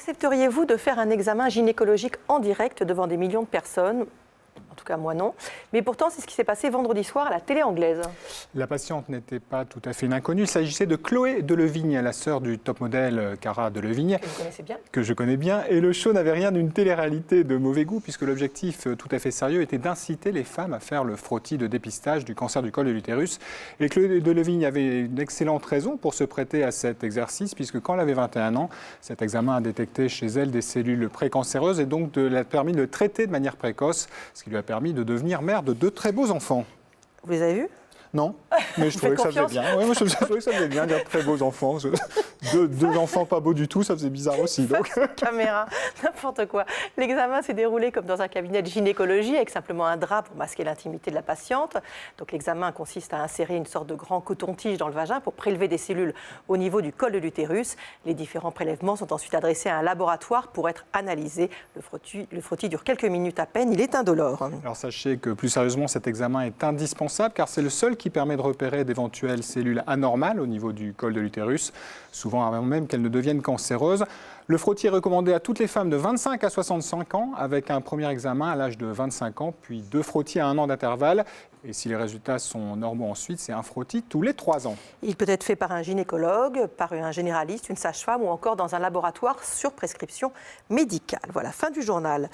Accepteriez-vous de faire un examen gynécologique en direct devant des millions de personnes? En tout cas, moi non. Mais pourtant, c'est ce qui s'est passé vendredi soir à la télé anglaise. La patiente n'était pas tout à fait une inconnue. Il s'agissait de Chloé Delevigne, la sœur du top modèle Cara Delevigne. Que vous connaissez bien. Que je connais bien. Et le show n'avait rien d'une télé-réalité de mauvais goût, puisque l'objectif tout à fait sérieux était d'inciter les femmes à faire le frottis de dépistage du cancer du col de l'utérus. Et Chloé Delevigne avait une excellente raison pour se prêter à cet exercice, puisque quand elle avait 21 ans, cet examen a détecté chez elle des cellules précancéreuses et donc l'a permis de le traiter de manière précoce, ce qui lui a permis de devenir mère de 2 très beaux enfants. Vous les avez vus? Non, mais je trouvais que ça faisait bien. Ouais, moi, je trouvais que ça faisait bien, dire très beaux enfants. Deux enfants pas beaux du tout, ça faisait bizarre aussi. Donc. Caméra, n'importe quoi. L'examen s'est déroulé comme dans un cabinet de gynécologie avec simplement un drap pour masquer l'intimité de la patiente. Donc l'examen consiste à insérer une sorte de grand coton-tige dans le vagin pour prélever des cellules au niveau du col de l'utérus. Les différents prélèvements sont ensuite adressés à un laboratoire pour être analysés. Le frottis dure quelques minutes à peine, il est indolore. Alors sachez que plus sérieusement, cet examen est indispensable car c'est le seul qui permet de repérer d'éventuelles cellules anormales au niveau du col de l'utérus, souvent avant même qu'elles ne deviennent cancéreuses. Le frottis est recommandé à toutes les femmes de 25 à 65 ans, avec un premier examen à l'âge de 25 ans, puis 2 frottis à 1 an d'intervalle. Et si les résultats sont normaux ensuite, c'est un frottis tous les 3 ans. Il peut être fait par un gynécologue, par un généraliste, une sage-femme ou encore dans un laboratoire sur prescription médicale. Voilà, fin du journal.